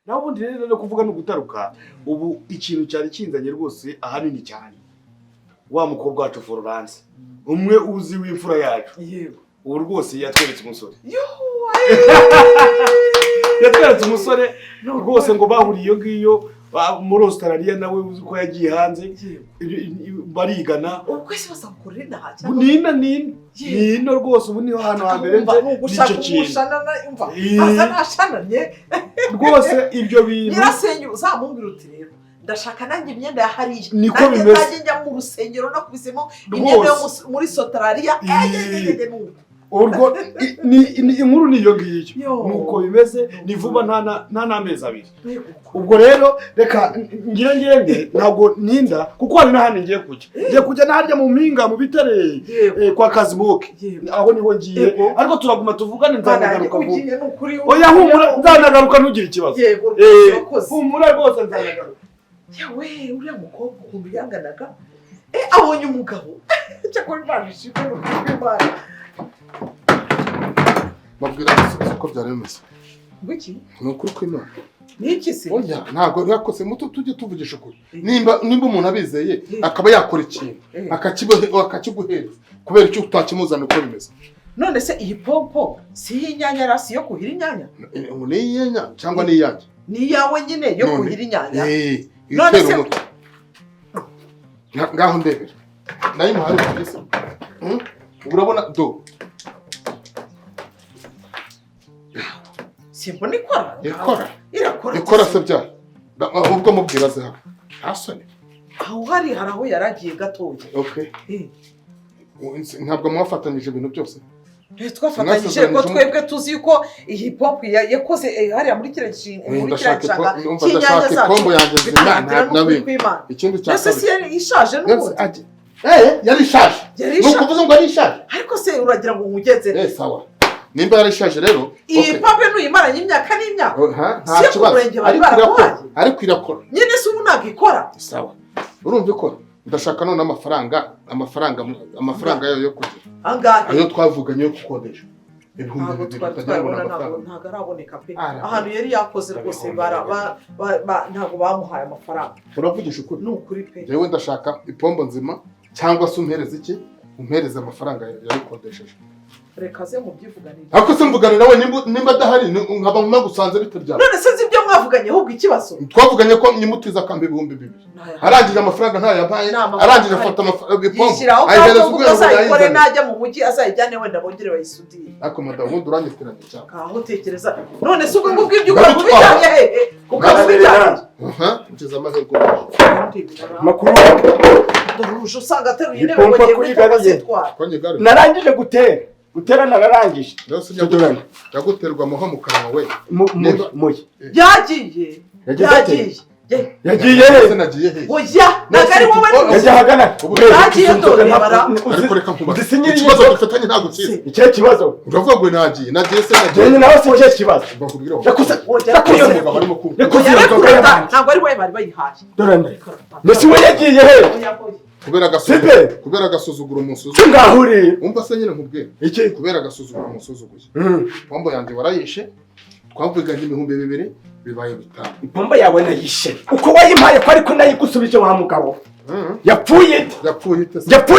naho ubundi rero no kuvuga no gutaruka ubu ikintu cyari kinzanye rwose ahanini cyane wa mukobwa wacu Florence umwe uzi w'imfura yacu yego ubu rwose yatweretse umusore yatweretse umusore rwose ngo bahuriye iyo ngiyo muri Australia nawe uzi ko yagiye hanze barigana ubwo se bazakorera ndahaca nino rwose ubu niho hano hambere n'icyo kintu umva aza nashananye rwose ibyo bintu nyirasenye uzamumbira uti rero ndashaka nanjye imyenda ya hariya niko bimeze nanjye njya mu rusengero nakubisemo imyenda yo muri Australia urwo inkuru niyo ngiyo nuko bimeze ni vuba nta n'amezi abiri ubwo rero reka ngende ntabwo ninda kuko hari n'ahandi ngiye kujya naharya mu mpinga mu bitare kwa Kazimuke aho niho ngiye ariko turaguma tuvugane nzanagaruka oya humura nzanagaruka ntugire ikibazo humura rwose nzanagaruka yawe uriya mukobwa ukuntu yanganaga abonye umugabo cyakora Imana ishimwe n'Imana mabwira ko byari bimeze ngiki ni ukuri kw'Imana niki se oya ntabwo yakose muto tujye tuvugisha ukuri nimba umuntu abizeye akaba yakora ikintu akakiguhereza kubera icyo utakimuzana uko bimeze none se iyi pompo si y'inyanya rasi yo kuhira inyanya ni inyanya cyangwa ni iyanjye ni iyawe nyine yo kuhira inyanya none se ngaho ndebera nayo muhari kugisa urabona do simbona ikora se bya ubwo mubwira ze hano asone aho hari aho yaragiye gatoya okay ntabwo mwafatanyije ibintu byose twafatanyije ko twebwe tuzi ko iyi pop yakoze hariya muri kire cyanga cy'inyanya zacu nabi ikindi cyaka ese ishaje n'ubundi yari ishaje nuko uvuze ngo ari ishaje ariko se uragira ngo umugeze sawa nimba yari ishaje rero iyi pop nuyimaranye imyaka n'imyaka nta kibazo ariko irakora nyine se ubu ntabwo ikora sawa urumva ikora ndashaka none amafaranga yayo yo kugira ayo twavuganye yo gukodesha ibihumbi bibiri ntabwo araboneka pe ahantu yari yakoze rwose ntabwo bamuhaye amafaranga uravugisha ukuri ni ukuri pe yewe ndashaka ipombo nzima cyangwa se umpereze iki umpereze amafaranga yayikodesheje reka ze mubyivuganire ariko se mvugane nawe nimba adahari nkaba nagusanze bitaryana none se nzi ibyo mwavuganye ahubwo ikibazo twavuganye ko nyimutiza akambi ibihumbi bibiri arangije amafaranga ntayabaye arangije afata ipombo ayihereza ubwo azayikore najya mu mujyi azayijyane wenda bongere bayisudire ariko madamu wundi uranyitiranye cyane aho utekereza none se ubwo ngubwo ibyo ukora kubijyanye hehe ukabijyanye ngize amahirwe makuru uje usanga ateruye intebe ngo ngiye guhita bazitwara narangije gutera nararangije yaguterwa amaho mu kanwa we yagiye se nagiye he oya ntabwo ari wowe yagiye hagana yagiye dore bara ariko reka nkubaze ikibazo dufatanye ntabwo kizi icyo kibazo uravuga ngo nagiye se nagiye nawe se icyo kibazo ntabwo ari wowe bari bayihaye dore mbese we yagiye he kubera agasuzuguro umusuzuguye ngahuriye umva se nyine nkubwira iki kubera agasuzuguro umusuzuguye pombo yanjye warayishe twavuganye ibihumbi bibiri bibaye bitanu ipombo yawe nayishe uko wayimpaye ko ariko nayigusubije wa mugabo yapfuye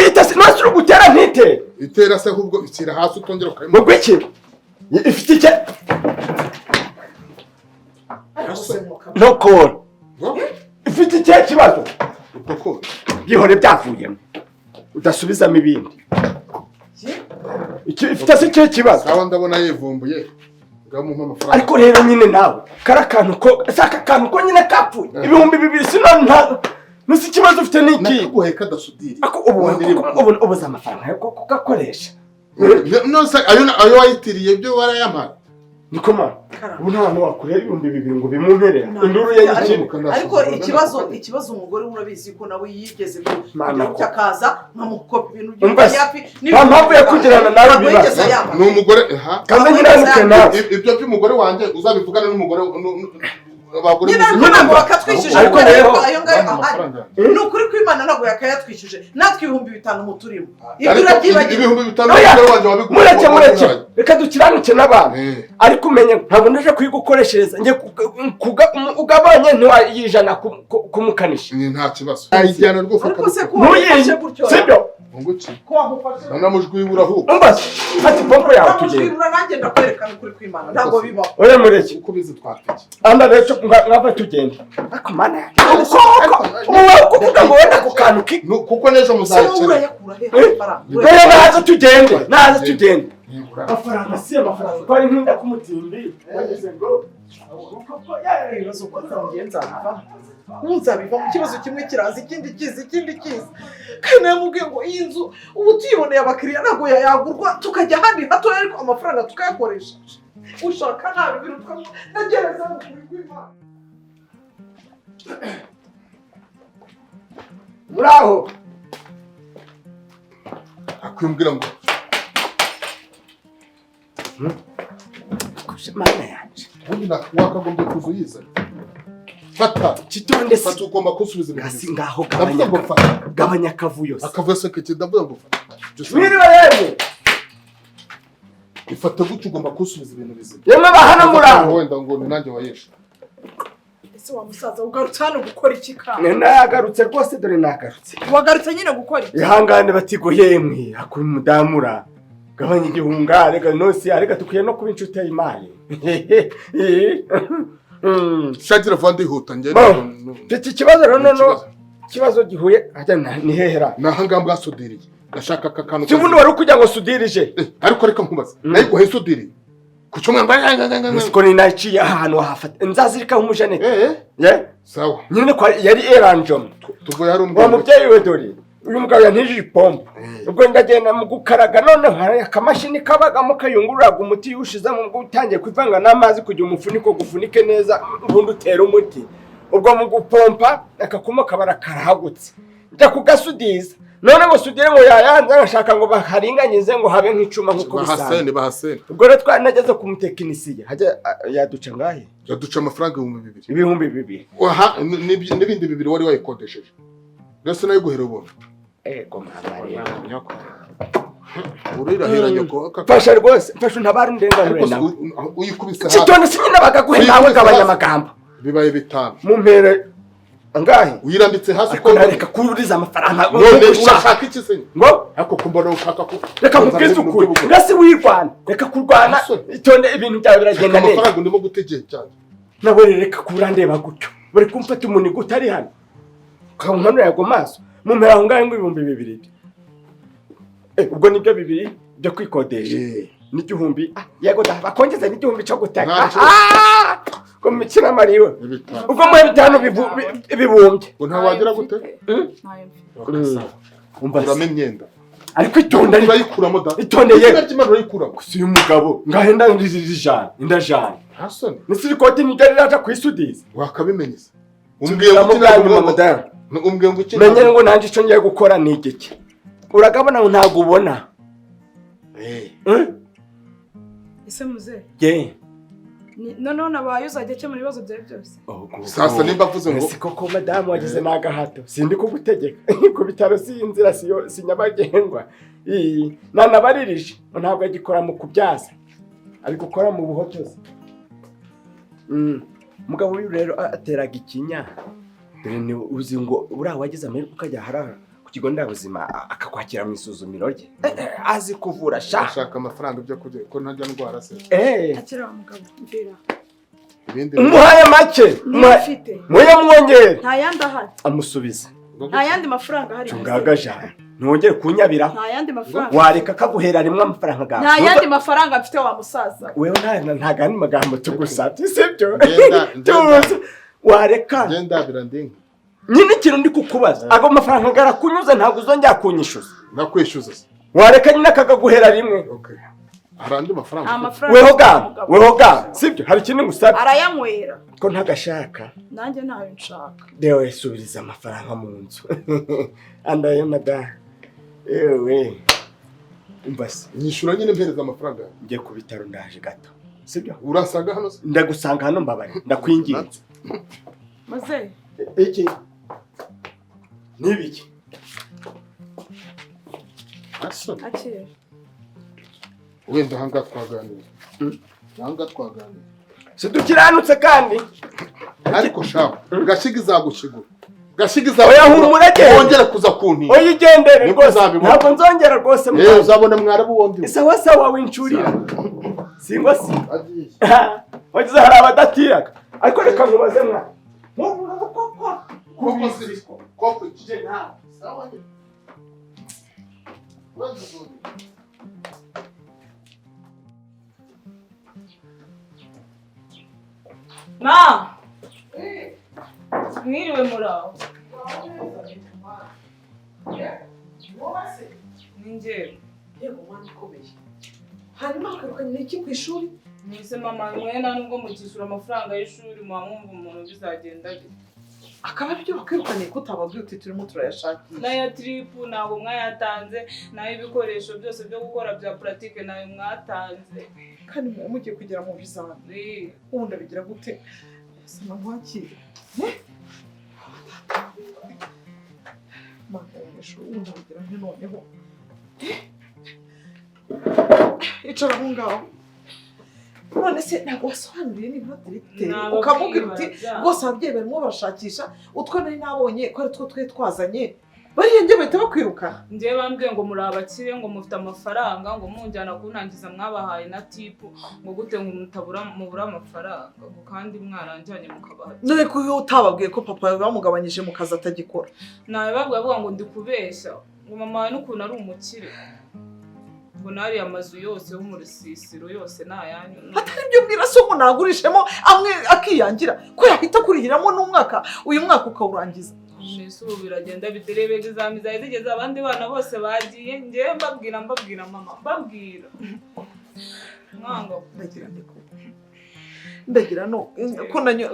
ite se nasi uri gutera ntite itera se ahubwo ishyira hasi utongera ukayimo mu gwiki ifite icye ntokora ifite icye kibazo byihore byavuyemo udasubizamo ibindi ifite se icyo kibazo sawa ndabona yivumbuye ngamuha amafaranga ariko rero nyine nawe karakantu ko saka kantu ko nyine kapfuye ibihumbi bibiri sino nusi ikibazo ufite niki nakugoye kadasudiri ubu za amafaranga yo kugakoresha nose ayo wayitiriye byo barayamara niko ma ubu nta hantu wakureba ibihumbi bibiri ngo bimumperera induru ye ariko ikibazo umugore urabizi ko nawe yigeze kugira akaza nkamukopa ibintu by'yafi nta mpamvu yo kugirana nawe bibazo ni umugore kandi nyine nawe ibyo by'umugore wanjye uzabivugana n'umugore abagore nyine ntabwo bakatwishyuje ariko rero ayo ngayo ahari ni ukuri kw'Imana ntabwo yakayatwishyuje natwe 5,000 muturimo ibyo urabyibagiwe 5,000 mureke reka dukiranuke n'abantu ariko umenye ntabwo ndaje kuyigukoreshereza njye ugabanye ntiwayijana kumukanisha nta kibazo ayijyana rwose ariko se ko wafashe gutyo sibyo unguki ko wamufashe namujwi urahu umbaze ati pompo yawe tugenda namujwi nanjye ndakwerekana ukuri kw'Imana ntabwo bibaho ore mureke uko bizi twatike anda rero ngava tugenda ariko mana wowe kuvuga ngo wenda ku kantu kuko n'ejo muzakira naza tugende amafaranga si amafaranga ko ari nk'inda kumutimbi wageze ngo kuko ibibazo ko nzamugenza ntuzabiva mu kibazo kimwe kiraza ikindi kiza kandi namubwiye ngo iyi nzu ubu tuyiboneye abakiriya ntabwo yagurwa tukajya ahandi hatoya ariko amafaranga tukayakoresha ushaka nabi birutwa nagereza mu kuri kw'Imana muraho akwimbwira ngo mana yanje ubundi wakagombye kuza uyizana fata kitonde si fata ugomba kusubiza gasi ngaho ndavuga ngo fata gabanya akavuyo akavuyo se keke ndavuga ngo fata mwiriwe yemwe ifata gutyo ugomba kusubiza ibintu bizima yemwe bahana muraho wenda ngo ni nanjye wayesha ese wa musaza ugarutse hano gukora iki kandi nagarutse rwose dore nagarutse wagarutse nyine gukora iki ihangane batigo yemwe akuri mudamura gabanya igihunga rega nosi arega tukwiye no kuba inshuti y'Imana shagira vandi huta nge iki kibazo rero no kibazo gihuye ajana ni hehera nahanga mbwasudiriye ndashaka kakano kibundi wari kujya ngo sudirije ariko reka nkubaza nayi guhe sudiri kucumwe mbanga siko ni naciye ahantu hafata nzazirika umujane sawa nyine kwa yari eranjom tuvuye hari wa mubyeyi we dore uyu mugabo yantije ipompo ubwo ndagenda mu gukaraga none hari akamashini kabagamo kayungururaga umuti yushize mu gutangiye kwivanga n'amazi kugira umufuniko gufunike neza ubundi utera umuti ubwo mu gupompa akakuma kabara karahagutse njya kugasudiza none ngo sudire ngo yayanze ngashaka ngo baharinganyize ngo habe nk'icuma nkuko bisanzwe bahasene ubwo rero twanageze ku mutekinisiye hajya yaduca ngahe yaduca amafaranga 2,000 ibihumbi 2,000 aha n'ibindi 2 wari wayikodesheje ndetse nayo guhera ubona ego mama nyoko uriraheranya ko fasha rwose fasha ntabari ndenganure nawe uyikubise hasi kitone sinyina bagaguhe nawe gabanya amagambo bibaye 5 mu mpere angahe uyirambitse hasi ko nareka kuriza amafaranga none urashaka iki se ngo ako kumbona ushaka ko reka mubwize ukuri ngasi wirwana reka kurwana itone ibintu byawe biragenda neza amafaranga ndimo gutegeye cyane nawe reka kurandeba gutyo bari kumfata umuntu gutari hano kankanura yago maso mu mpera ngahe ngo 2,000 ubwo nibyo 2 byo kwikodesha n'igihumbi yego da bakongeza n'igihumbi cyo gutaka ko mikina mariwe ubwo mu 5 bibumbye ngo nta wagira gute umva uramemyenda ariko itonda bayikuramo da itonde ye n'imana bayikuramo si umugabo ngahenda ndijana indajana hasone nisiri kote nigari raja kwisudiza wakabimenyese umbwiye ngo umbwiye ngo iki menye ngo nanje ico ngiye gukora ni igiki uragabona ngo ntago ubona ese muze noneho nabaye uzajya akemura ibibazo byawe byose sasa nimba avuze ngo siko ko madamu wagize n'agahato sindi kugutegeka ku bitaro si inzira si nyabagendwa nanabaririje ntabwo agikora mu kubyaza ari gukora mu buhotozi umugabo uyu rero ateraga ikinya dore ni uzi ngo uriya wagize amahirwe ukajya harara ku kigo nderabuzima akakwakira mu isuzumiro rye azi kuvura ashaka amafaranga byo kujya ko ntajya ndwara se akira wa mugabo mvira umuhaye make muye mwongere nta yandi ahari amusubiza nta yandi mafaranga ahari cungagajana ntongere kunyabira nta yandi mafaranga wareka kaguhera rimwe amafaranga gawe nta yandi mafaranga mfite wa musaza wewe nta gani magambo tugusabye sibyo wareka genda birandinga nyine ikintu ndi kukubaza ago mafaranga garakunyuza ntabwo uzongera kunyishuza nakwishyuza wareka nyine akagaguhera rimwe okay harandi mafaranga weho ga sibyo hari ikindi ngusabye arayanywera ko ntagashaka nanjye ntayo nshaka dewe subiriza amafaranga mu nzu andaye madame ewe umbase nyishura nyine mpereza amafaranga ngiye ku bitaro ndaje gato sibyo urasanga hano ndagusanga hano mbabare ndakwinginze maze iki nibiki aso akira wenda hanga twaganira hanga twaganira sidukiranutse kandi ariko shaho gashiga izagushigura gashiga oya humura genda wongera kuza kunti oya igendere Niko rwose uzabibona. ntabwo nzongera rwose uzabona mwarabu wondi sawa sawa wincurira singwa si agiye wagize hari abadatiraga ariko reka nkubaze mwana koko kije nta sawa ma mwiriwe muraho ni njyewe yego mwana ukomeye hanyuma akirukanye n'iki ku ishuri mwese mama mwena nubwo mukishyura amafaranga y'ishuri muba mwumva umuntu bizagenda bite akaba aribyo bakwirukanye ko utababwiye uti turimo turayashakisha n'aya tiripu ntabwo mwayatanze n'ay'ibikoresho byose byo gukora bya puratike nayo mwatanze kandi muba mugiye kugera mu bizami ubu ndabigira gute sana nkwakire mwana y'ishuri ubu ndabigira nte noneho icara aho ngaho none se ntabwo wasobanuriye niba diregiteri ukamubwira uti rwose ababyeyi barimo barashakisha utwo nari nabonye ko ari two twari twazanye bariya njye bahita bakwirukana njyewe bambwiye ngo muri abakire ngo mufite amafaranga ngo munjyana kuntangiza mwabahaye na tipu ngo gute ngo mubura amafaranga ngo kandi mwaranjyanye mukabaha none ko iyo utababwiye ko papa bamugabanyije mu kazi atagikora nawe babwiye avuga ngo ndi kubeshya ngo mama wawe n'ukuntu ari umukire ngo nariya amazu yose yo mu rusisiro yose ni ayanyu atari ibyo mbwira se umuntu nagurishemo amwe akiyangira ko yahita kurihiramo n'umwaka uyu mwaka ukawurangiza mbese ubu biragenda biderebe egizami zari zigeze abandi bana bose bagiye njyewe mbabwira mama mbabwira mwanga ndagira no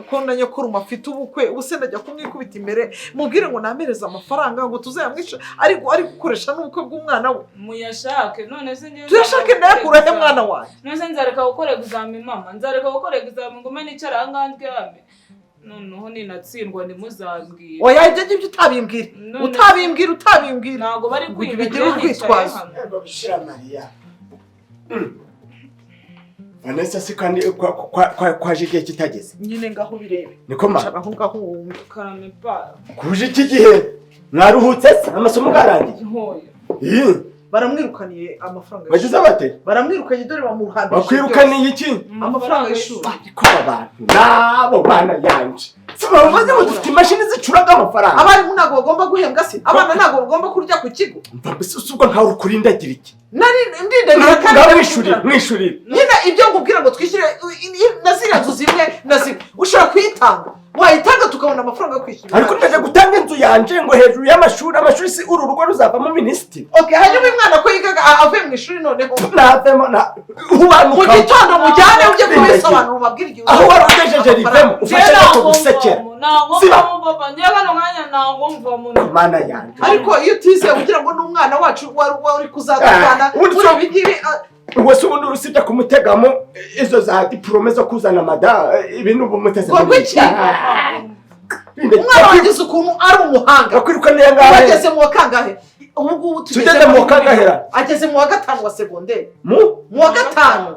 ko na nyokoruma afite ubukwe ubuse najya kumwikubita imbere mubwire ngo namereze amafaranga ngo tuzayamwishe ariko ari gukoresha n'ubukwe bw'umwana we muyashake none se njyewe tuyashake ndayakura he mwana wanjye none se nzareka gukora egizami mama nzareka gukora egizami ngo mbe nicara aha ngaha ndyame noneho ninatsindwa ntimuzambwire oya ibyo ngibyo utabimbwira ntabwo bari bigira urwitwazo bishira mariya Vanessa si kandi kwaje igihe kitageze nyine ngaho birebe niko ma aho ngaho wumva karame pa kuje iki gihe mwaruhutse se amasomo garangiye ntoya baramwirukaniye amafaranga bagize bate baramwirukanye dore bamuhambije bakwirukaniye iki amafaranga y'ishuri ko abantu nabo bana yanje sibabaze ngo dufite imashini zicuraga amafaranga abarimu ntabwo bagomba guhembwa se abana ntabwo bagomba kurya ku kigo mbese usubwo nkawe ukurindagira iki nari ndindagira kandi mwishurire nyine ibyo ngubwira ngo twishyure na ziriya nzu zimwe na zimwe ushobora kuyitanga wayitanga tukabona amafaranga yo kwishyura ariko ndaje gutanga inzu yanje ngo hejuru y'amashuri si uru rugo ruzavamo minisitiri okay hanyuma umwana ko yigaga avuye mu ishuri noneho navemo mu gitondo mujyane ujye kubisobanura umabwire igihe aho wari ugejeje rivemo ufashe gato gusekera mana yanjye ariko iyo utizeye kugira ngo n'umwana wacu wari kuzagurana muri ibi wese ubundi urusibye kumutegamo izo za diplome zo kuzana mada ibintu bumuteze ngo iki umwana wagize ukuntu ari umuhanga akwirukaniye ngahe ageze mu wa kangahe ubu ngubu tugeze mu wa kangahe ageze mu wa gatanu wa segonderi mu wa gatanu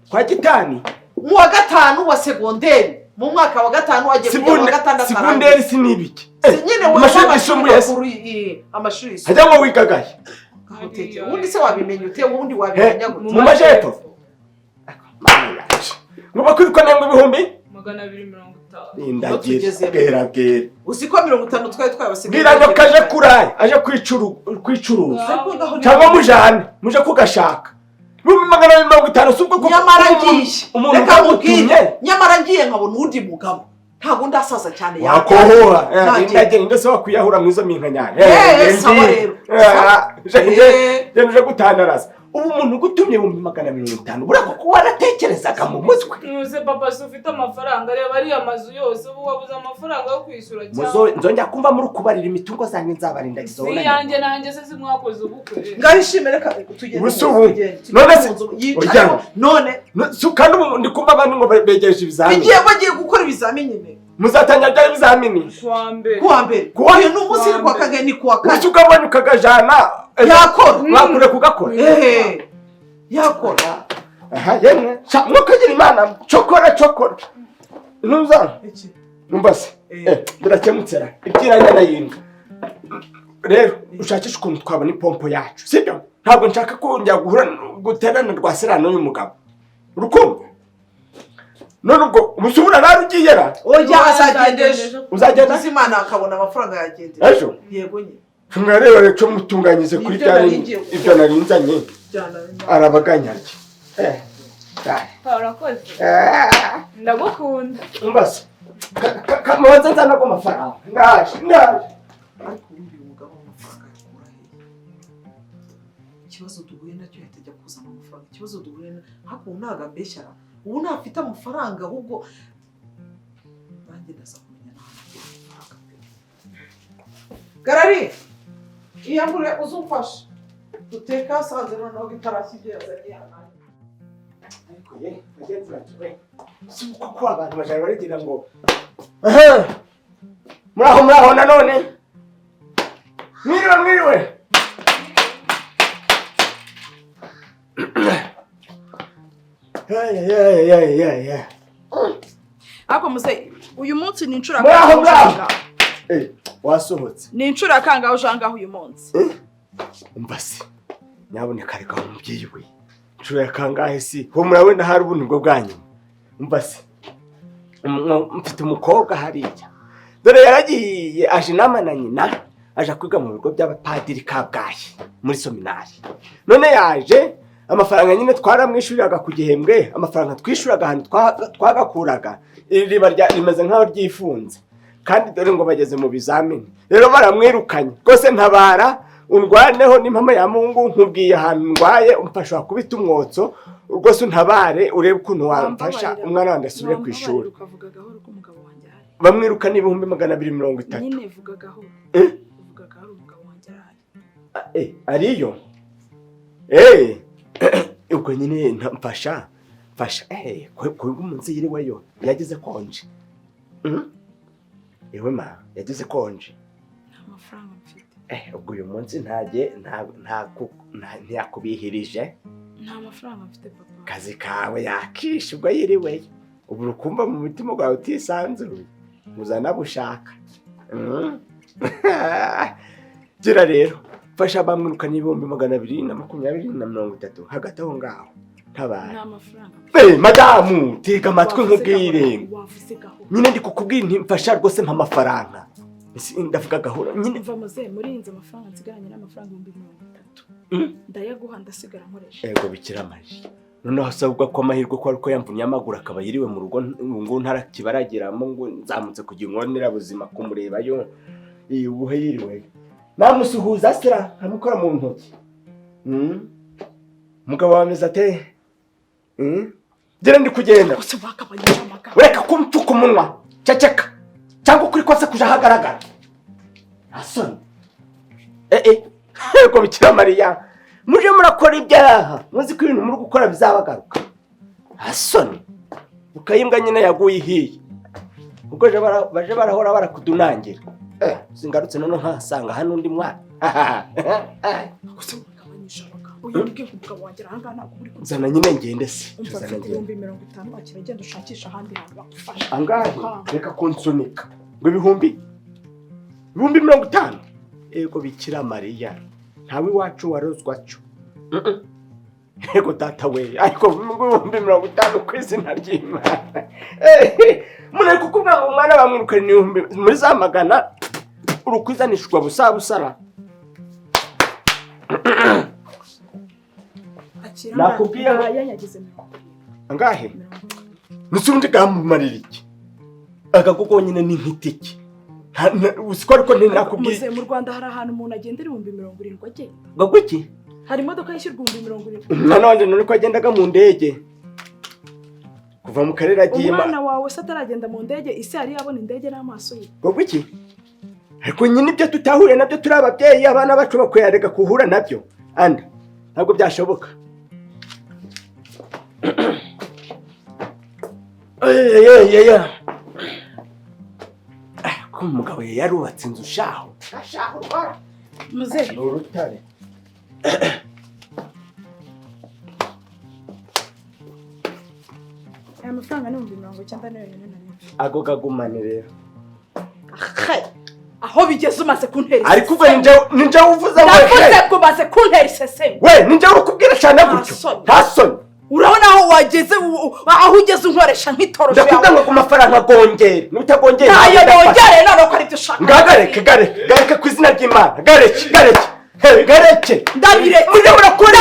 kwa gitani mu wa gatanu wa segonderi mu mwaka wa gatanu ageze mu wa gatandatu segonderi sinibiki nyine amashuri hajya ngo wigagaye ubundi se wabimenya ute ubundi wabimenya mu majepfo ngo bakwirukaniye ngo ibihumbi 250 indagira uzi ko 50 twari twabasigaye bwira ngo kaje kuraye aje kwicuruza cyangwa muje kugashaka 250 subwo ko nyamara ngiye nkabona undi mugabo ntabwo ndasaza cyane yakohora ndagira ndetse wakwiyahura mwizo minkanyane sawa rero je gutandaraza ubu umuntu gutumye 250 burako ko waratekerezaga mu mutwe. Nuze papa se ufite amafaranga reba ari amazu yose ubu wabuze amafaranga yo kwishyura cyane. Nzongera kumva muri kubarira imitungo zanyu nzabarinda gisohora. Si yanjye nanjye se simwakoze ubukwe. Ngabishimire reka tugende. Ubusubu. None se none kandi ubu ndi kumva abantu ngo begereje ibizamini. Igiye bagiye gukora ibizamini nyine. Muzatanya bya ibizamini. Kuwa mbere. Uyu n'umunsi kwa kageni ni kuwa kane. Usugabanya ukagajana. Yakora. Mwakure kugakora. Yakora. Aha yemwe. Mukagira imana cokora. Nuza. Numbase. Birakemutse. Ibyiranya na yindi. Rero ushakisha ukuntu twabona ipompo yacu. Sibyo? Ntabwo nshaka ko njya guterana rwaserano y'umugabo. Urukumva? None ubwo umusubura narugiye ra? Oya azagendesha. Uzagenda Imana akabona amafaranga yagendesha. Ejo? Yego nye. Tumwareba rero cyo mutunganyize kuri cyane ibyo narinzanye. Arabaganya iki? Urakoze. Ndagukunda. Umbase. Kamubanza nzana ko amafaranga. Ngaje. Ariko ubundi umugabo w'amafaranga yakura he? Ikibazo duhuye nacyo yatajya kuzana amafaranga. Ikibazo duhuye hakuno ntaga mbeshyara. Ubu ntafite amafaranga ahubwo nanjye ndaza kumenya n'amafaranga. Garari iyambure uzumfasha duteka sanze noneho bitarashyije yazanye yananye. Ariko bagenzi bacu si uko abantu bajara barigira ngo muraho nanone mwiriwe Ako muse uyu munsi ni incura kanga. Wasohotse. Ni incura kanga ujanga uyu munsi. Umbase. Nyaboneka reka umubyeyi we. Incura kangahe si? Ho murawe na hari ubuntu bwo bwanyu. Umbase. Mfite umukobwa hariya. Dore yaragiye aje nama na nyina aje kwiga mu bigo by'abapadiri Kabgayi muri seminari. None yaje amafaranga nyine twaramwishuriraga ku gihembwe, amafaranga twishuraga hano twagakuraga iriba rimeze nkaho ryifunze. Kandi dore ngo bageze mu bizamini. Rero baramwirukanye. Rwose ntabara undwaneho n'impama ya Mungu nkubwiye ahantu ndwaye umfasha kubita umwotso. Rwose untabare urebe ukuntu wamfasha umwana wanjye asubire ku ishuri. Bamwirukana 250. Nyine vuga gahoro. Vuga gahoro umugabo wanjye araye. Ariyo. Ubwo nyine mfasha. Ko umunsi yiriweyo yagize konje. Ewe ma yagize konje. Amafaranga mfite. Ubwo uyu munsi ntiyakubihirije. Nta mafaranga mfite papa. Kazi kawe yakishe ubwo yiriweyo. Ubu rukumva mu mutima gwawe utisanzuye. Muzana bushaka. Gira rero fasha bamwirukanye 220 hagati aho ngaho. Tabara. Nta mafaranga. Madamu tega amatwi nkubwire. Wavuze gahoro. Nyine ndi kukubwira nti mfasha rwose mpa amafaranga. Ndavuga gahoro. Nyine mva muze murinze amafaranga nsigaranye n'amafaranga 230. Ndayaguha ndasigara nkoresha. Yego bikira amaji. Noneho hasabwa ko amahirwe ko ariko yamvunye amaguru akaba yiriwe mu rugo ngo ntarakibarageramo ngo nzamutse kugira inkonera buzima kumurebayo. Ubuhe yiriwe. Namusuhuza sira nkamukora mu ntoki. Mugabo wameze ate? Gira ndi kugenda. Gusa wakabanyije amaka. Reka kumtuka umunwa. Ceceka. Cyangwa kuri kose kuja hagaragara. Asoni. Ko bikira Mariya. Muje murakora ibyaha. Muzi ko ibintu muri gukora bizabagaruka. Asoni. Ukayimbwa nyine yaguye ihiye. Ubwo baje barahora barakudunangira. Singarutse none nkasanga hano undi mwana. Gusa wakabanyije amaka. Uyibwe umugabo wanjye aranga nakuri. Zana nyine ngende se. Umva 250 akira genda ushakisha ahandi hantu bakufasha. Angahe reka konsunika. Ngo 250. Ego bikira Mariya. Ntawe wacu warozwa cyo. Ego data we. Ariko 250 kwizina ry'Imana. Mune kukubwa ngo umwana bamwirukanye 1000 muri za magana urukwizanishwa busara. Nakubwiye yanyagize 20. Angahe? Nusundi gamumarira iki? Agakuko nyine ni nkitiki. Usiko ariko ntinakubwiye. Mu Rwanda hari ahantu umuntu agendera 270 agenda. Gagwiki? hari imodoka yishyurwa 70. umwana wanjye none ko agendaga mu ndege kuva mu karere agiye umwana wawe se ataragenda mu ndege isi yari yabona indege n'amaso ye ubwo iki ariko nyine ibyo tutahure nabyo turi ababyeyi abana bacu bakwiyarega kuhura nabyo anda ntabwo byashoboka ko umugabo yarubatse inzu shaho muzehe ni urutare aya mafaranga ni 90 ago gagumane rero aho bigeze umaze kuntera ariko ubwo ninjye uvuze navuze ko umaze kuntera iseseme we ninjye urukubwira cyane gutyo nta soni urabona aho wageze aho ugeze unkoresha nk'itorosho ndakubwira ngo ku mafaranga gongere n'utagongere ntayo bongere none ko ari byo ushaka gareke ku izina ry'Imana gareke ndabireke mujye murakora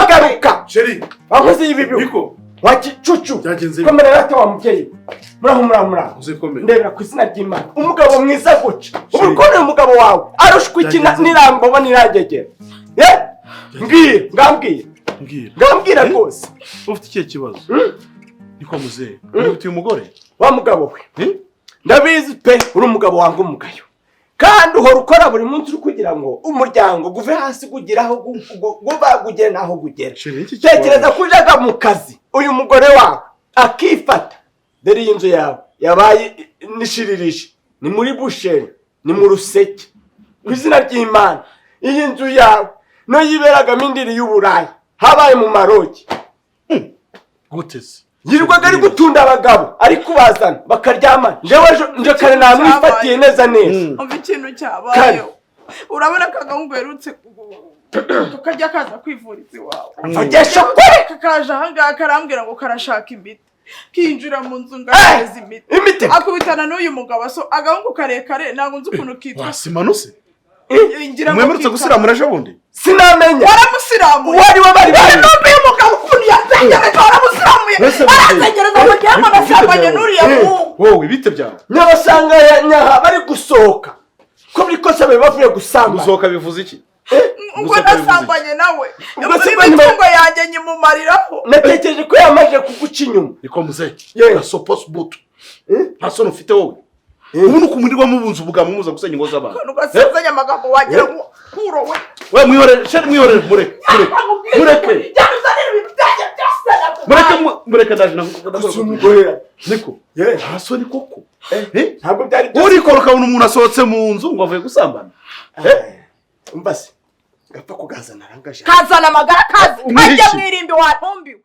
garuka sheri wakoze ibi biko wakicucu komera rata wa mubyeyi muraho uzikomeye ndebera ku izina ry'Imana umugabo mwiza guca ubukone umugabo wawe arushwa iki nirambo niragegera ngambwira rwose ufite ikihe kibazo niko muzehe ufite umugore wa mugabo we ndabizi pe uri umugabo wanga umugayo kandi uhora ukora buri munsi uri kugira ngo umuryango guve hasi kugiraho gugere naho gugera tekereza kujaga mu kazi uyu mugore wawe akifata dore iyi nzu yawe yabaye nishiririje ni muri busheri ni mu ruseke ku izina ry'Imana iyi nzu yawe no yiberagamo indiri y'uburayi habaye mu marogi guteze yirirwaga ari gutunda abagabo ari kubazana bakaryamana nje kare namwifatiye neza umva ikintu cyabayeho urabona kagahungu yerutse kakajya kaza kwivuriza iwawe mvugesha kure kakaje ahangaha karambwira ngo karashaka imiti kinjira mu nzu ngaheza imiti akubitana n'uyu mugabo so agahungu karekare ntabwo nzi ukuntu kitwa wasimanuse mwemerutse gusiramura ejo bundi sinamenya waramusiramuye wari wabari n'uyu mugabo ukuntu yasengereza waramusiramuye arasengereza ngo njyewe nasambanye n'uriya muhungu wowe bite byawe nyabasanga nyaha bari gusohoka ko buri kose bari bavuye gusamba gusohoka bivuze iki ubwo nasambanye nawe imitungo yanjye nyimumariraho natekereje ko yamaze kuguca inyuma niko muzehe na sopos buto nta soni ufite wowe ubu ni ukumurirwa mubunza ubugamo muza gusenya ingo z'abantu ugasezanya amagambo wagira ngo kurowe we mwihorere sheri mwihorere mureke ndaje nagukorera niko nta soni koko ntabwo byari urikora ukabona umuntu asohotse mu nzu ngo avuye gusambana mbase gapfa kugazana arangaje kazana amagara kazi kajya mwirimbi wantumbiwe